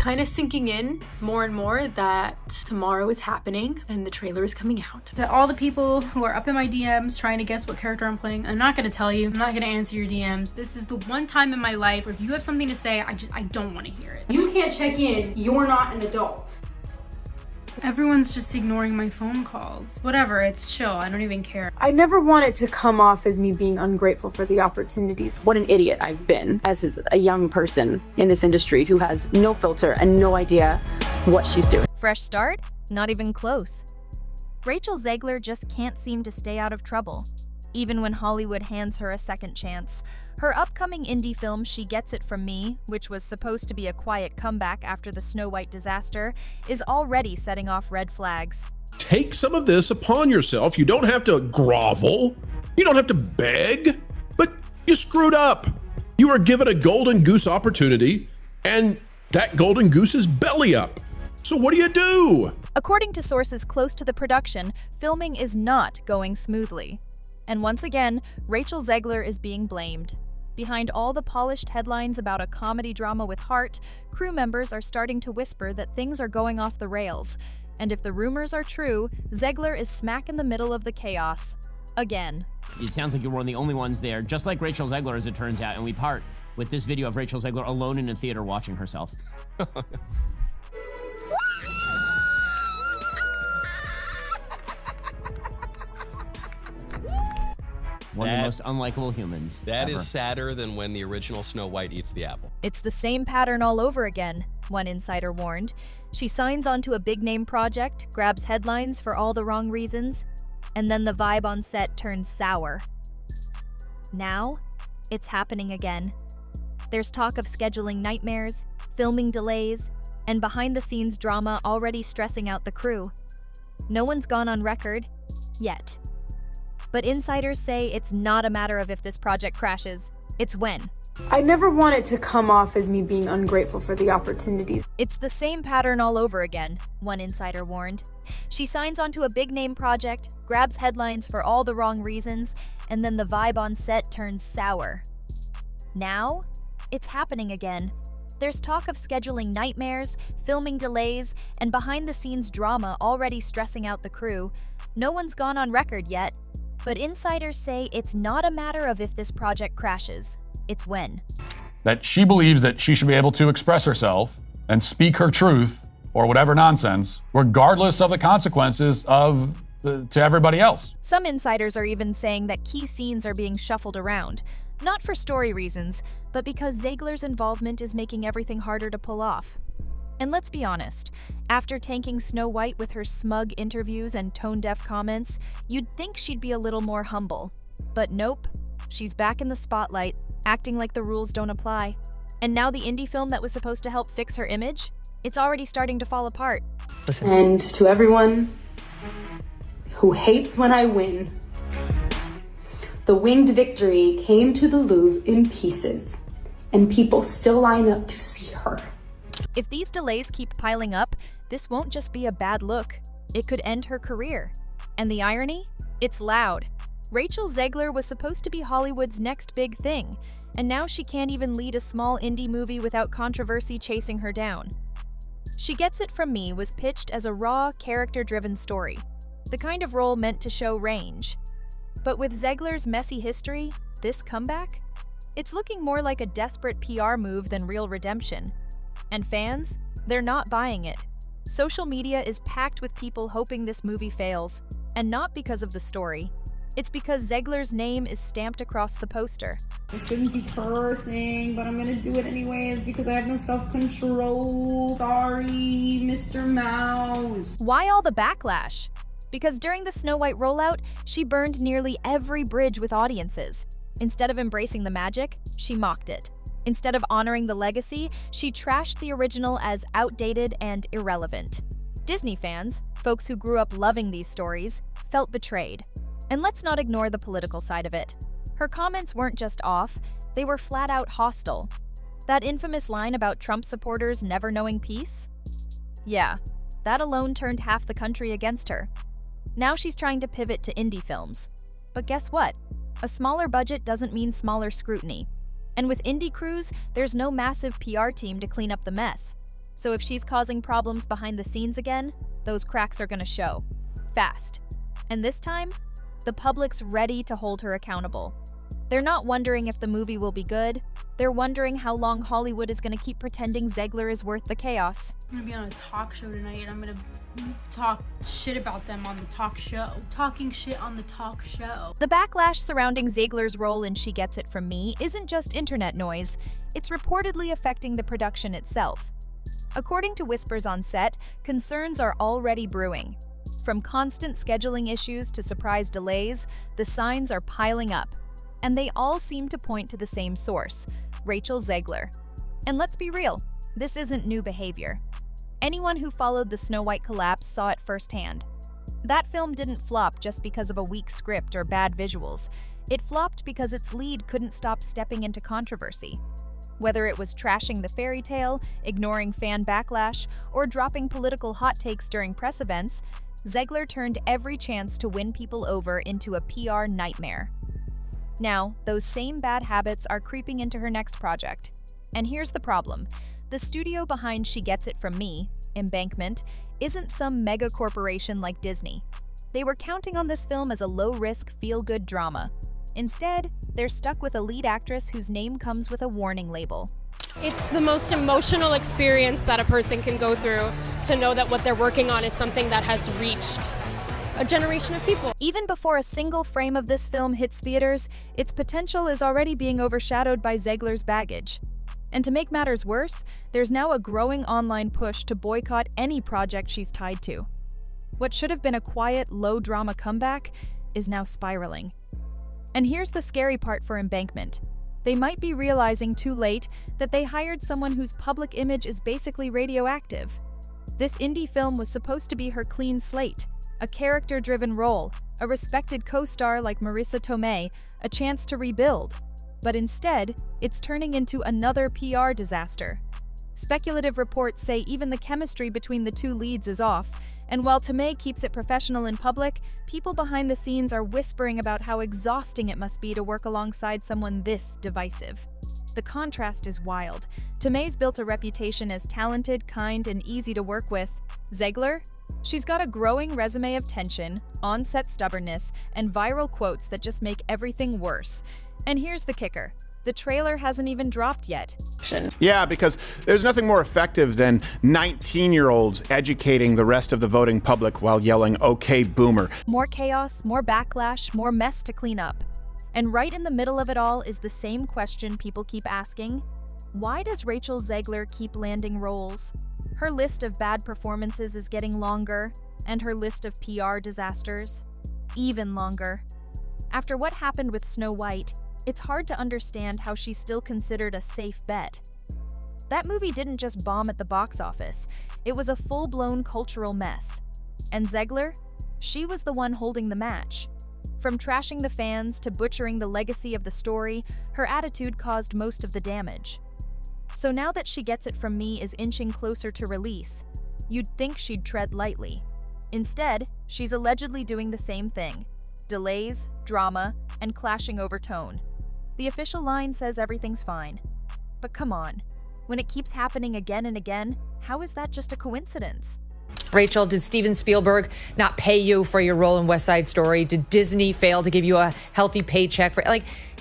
kind of sinking in more and more that tomorrow is happening and the trailer is coming out. To all the people who are up in my DMs trying to guess what character I'm playing, I'm not gonna tell you. I'm not gonna answer your DMs. This is the one time in my life where if you have something to say, I don't want to hear it. You can't check in. You're not an adult. Everyone's just ignoring my phone calls. Whatever, it's chill. I don't even care. I never want it to come off as me being ungrateful for the opportunities. What an idiot I've been as a young person in this industry who has no filter and no idea what she's doing. Fresh start? Not even close. Rachel Zegler just can't seem to stay out of trouble, even when Hollywood hands her a second chance. Her upcoming indie film She Gets It From Me, which was supposed to be a quiet comeback after the Snow White disaster, is already setting off red flags. Take some of this upon yourself. You don't have to grovel. You don't have to beg, but you screwed up. You were given a golden goose opportunity, and that golden goose is belly up. So what do? According to sources close to the production, filming is not going smoothly. And once again, Rachel Zegler is being blamed. Behind all the polished headlines about a comedy drama with heart, crew members are starting to whisper that things are going off the rails. And if the rumors are true, Zegler is smack in the middle of the chaos. Again. It sounds like you're one of the only ones there, just like Rachel Zegler, as it turns out, and we part with this video of Rachel Zegler alone in a theater watching herself. One of the most unlikable humans That ever. is sadder than when the original Snow White eats the apple. It's the same pattern all over again, one insider warned. She signs onto a big-name project, grabs headlines for all the wrong reasons, and then the vibe on set turns sour. Now, it's happening again. There's talk of scheduling nightmares, filming delays, and behind-the-scenes drama already stressing out the crew. No one's gone on record, yet. But insiders say it's not a matter of if this project crashes, it's when. I never want it to come off as me being ungrateful for the opportunities. It's the same pattern all over again, one insider warned. She signs onto a big-name project, grabs headlines for all the wrong reasons, and then the vibe on set turns sour. Now, it's happening again. There's talk of scheduling nightmares, filming delays, and behind-the-scenes drama already stressing out the crew. No one's gone on record yet, but insiders say it's not a matter of if this project crashes, it's when. That she believes that she should be able to express herself and speak her truth or whatever nonsense, regardless of the consequences to everybody else. Some insiders are even saying that key scenes are being shuffled around, not for story reasons, but because Zegler's involvement is making everything harder to pull off. And let's be honest, after tanking Snow White with her smug interviews and tone-deaf comments, you'd think she'd be a little more humble. But nope, she's back in the spotlight, acting like the rules don't apply. And now the indie film that was supposed to help fix her image, it's already starting to fall apart. And to everyone who hates when I win, the winged victory came to the Louvre in pieces, and people still line up to see her. If these delays keep piling up, this won't just be a bad look. It could end her career. And the irony? It's loud. Rachel Zegler was supposed to be Hollywood's next big thing, and now she can't even lead a small indie movie without controversy chasing her down. She Gets It From Me was pitched as a raw, character-driven story, the kind of role meant to show range. But with Zegler's messy history, this comeback? It's looking more like a desperate PR move than real redemption. And fans? They're not buying it. Social media is packed with people hoping this movie fails, and not because of the story. It's because Zegler's name is stamped across the poster. I shouldn't be cursing, but I'm gonna do it anyways because I have no self-control. Sorry, Mr. Mouse. Why all the backlash? Because during the Snow White rollout, she burned nearly every bridge with audiences. Instead of embracing the magic, she mocked it. Instead of honoring the legacy, she trashed the original as outdated and irrelevant. Disney fans, folks who grew up loving these stories, felt betrayed. And let's not ignore the political side of it. Her comments weren't just off, they were flat-out hostile. That infamous line about Trump supporters never knowing peace? Yeah, that alone turned half the country against her. Now she's trying to pivot to indie films. But guess what? A smaller budget doesn't mean smaller scrutiny. And with indie crews, there's no massive PR team to clean up the mess. So if she's causing problems behind the scenes again, those cracks are gonna show. Fast. And this time, the public's ready to hold her accountable. They're not wondering if the movie will be good. They're wondering how long Hollywood is gonna keep pretending Zegler is worth the chaos. I'm gonna be on a talk show tonight and I'm gonna talk shit about them on the talk show. Talking shit on the talk show. The backlash surrounding Zegler's role in She Gets It From Me isn't just internet noise, it's reportedly affecting the production itself. According to whispers on set, concerns are already brewing. From constant scheduling issues to surprise delays, the signs are piling up. And they all seem to point to the same source, Rachel Zegler. And let's be real, this isn't new behavior. Anyone who followed the Snow White collapse saw it firsthand. That film didn't flop just because of a weak script or bad visuals. It flopped because its lead couldn't stop stepping into controversy. Whether it was trashing the fairy tale, ignoring fan backlash, or dropping political hot takes during press events, Zegler turned every chance to win people over into a PR nightmare. Now, those same bad habits are creeping into her next project. And here's the problem. The studio behind She Gets It From Me, Embankment, isn't some mega corporation like Disney. They were counting on this film as a low-risk, feel-good drama. Instead, they're stuck with a lead actress whose name comes with a warning label. It's the most emotional experience that a person can go through to know that what they're working on is something that has reached a generation of people. Even before a single frame of this film hits theaters, its potential is already being overshadowed by Zegler's baggage. And to make matters worse, there's now a growing online push to boycott any project she's tied to. What should have been a quiet, low-drama comeback is now spiraling. And here's the scary part for Embankment. They might be realizing too late that they hired someone whose public image is basically radioactive. This indie film was supposed to be her clean slate, a character-driven role, a respected co-star like Marissa Tomei, a chance to rebuild. But instead, it's turning into another PR disaster. Speculative reports say even the chemistry between the two leads is off, and while Tomei keeps it professional in public, people behind the scenes are whispering about how exhausting it must be to work alongside someone this divisive. The contrast is wild. Tomei's built a reputation as talented, kind, and easy to work with. Zegler? She's got a growing resume of tension, on-set stubbornness, and viral quotes that just make everything worse. And here's the kicker. The trailer hasn't even dropped yet. Yeah, because there's nothing more effective than 19-year-olds educating the rest of the voting public while yelling, "Okay, boomer." More chaos, more backlash, more mess to clean up. And right in the middle of it all is the same question people keep asking. Why does Rachel Zegler keep landing roles? Her list of bad performances is getting longer, and her list of PR disasters even longer. After what happened with Snow White, it's hard to understand how she's still considered a safe bet. That movie didn't just bomb at the box office, it was a full-blown cultural mess. And Zegler? She was the one holding the match. From trashing the fans to butchering the legacy of the story, her attitude caused most of the damage. So now that She Gets It From Me is inching closer to release, you'd think she'd tread lightly. Instead, she's allegedly doing the same thing. Delays, drama, and clashing over tone. The official line says everything's fine. But come on, when it keeps happening again and again, how is that just a coincidence? Rachel, did Steven Spielberg not pay you for your role in West Side Story? Did Disney fail to give you a healthy paycheck for,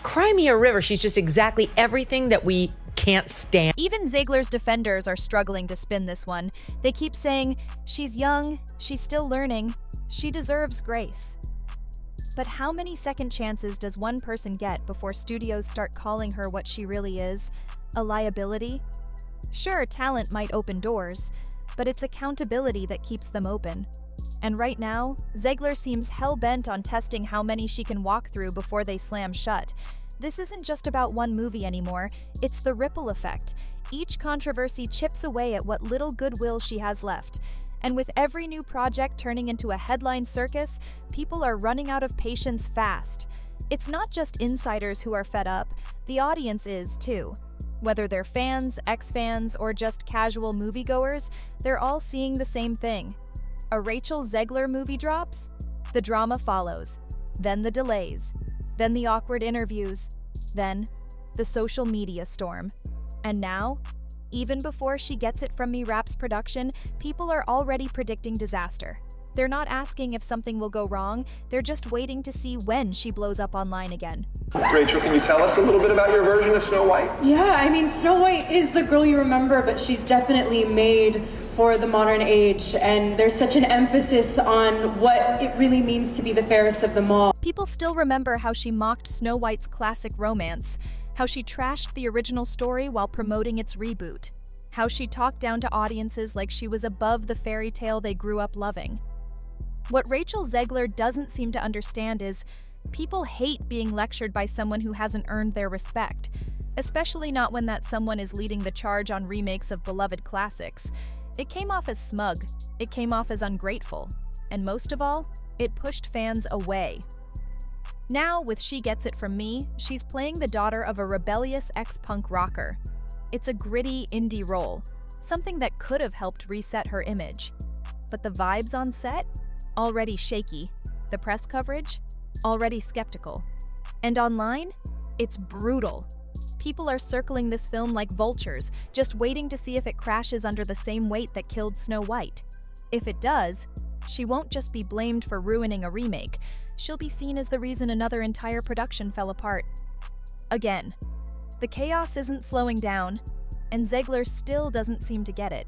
Cry Me a River? She's just exactly everything that we can't stand. Even Zegler's defenders are struggling to spin this one. They keep saying, she's young, she's still learning, she deserves grace. But how many second chances does one person get before studios start calling her what she really is? A liability? Sure, talent might open doors, but it's accountability that keeps them open. And right now, Zegler seems hell-bent on testing how many she can walk through before they slam shut. This isn't just about one movie anymore, it's the ripple effect. Each controversy chips away at what little goodwill she has left. And with every new project turning into a headline circus, people are running out of patience fast. It's not just insiders who are fed up, the audience is too. Whether they're fans, ex-fans, or just casual moviegoers, they're all seeing the same thing. A Rachel Zegler movie drops, the drama follows, then the delays, then the awkward interviews, then the social media storm. And now, Even before She Gets It From Me wraps production, people are already predicting disaster. They're not asking if something will go wrong, they're just waiting to see when she blows up online again. Rachel, can you tell us a little bit about your version of Snow White? Yeah, I mean, Snow White is the girl you remember, but she's definitely made for the modern age, and there's such an emphasis on what it really means to be the fairest of them all. People still remember how she mocked Snow White's classic romance, how she trashed the original story while promoting its reboot, how she talked down to audiences like she was above the fairy tale they grew up loving. What Rachel Zegler doesn't seem to understand is people hate being lectured by someone who hasn't earned their respect, especially not when that someone is leading the charge on remakes of beloved classics. It came off as smug, it came off as ungrateful, and most of all, it pushed fans away. Now, with She Gets It From Me, she's playing the daughter of a rebellious ex-punk rocker. It's a gritty indie role, something that could have helped reset her image. But the vibes on set? Already shaky. The press coverage? Already skeptical. And online? It's brutal. People are circling this film like vultures, just waiting to see if it crashes under the same weight that killed Snow White. If it does, she won't just be blamed for ruining a remake, she'll be seen as the reason another entire production fell apart. Again, the chaos isn't slowing down, and Zegler still doesn't seem to get it.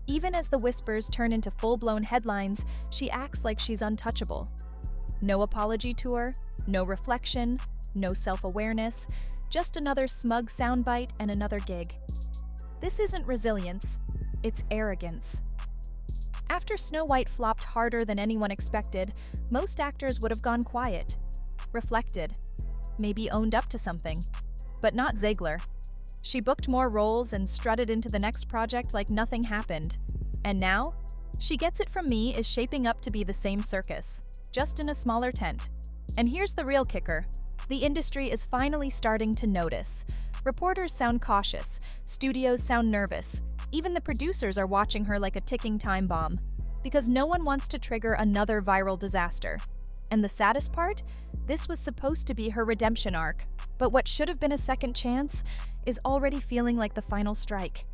Even as the whispers turn into full-blown headlines, she acts like she's untouchable. No apology tour, no reflection, no self-awareness, just another smug soundbite and another gig. This isn't resilience, it's arrogance. After Snow White flopped harder than anyone expected, most actors would have gone quiet, reflected, maybe owned up to something. But not Zegler. She booked more roles and strutted into the next project like nothing happened. And now, She Gets It From Me is shaping up to be the same circus, just in a smaller tent. And here's the real kicker. The industry is finally starting to notice. Reporters sound cautious, studios sound nervous, even the producers are watching her like a ticking time bomb. Because no one wants to trigger another viral disaster. And the saddest part? This was supposed to be her redemption arc. But what should have been a second chance is already feeling like the final strike.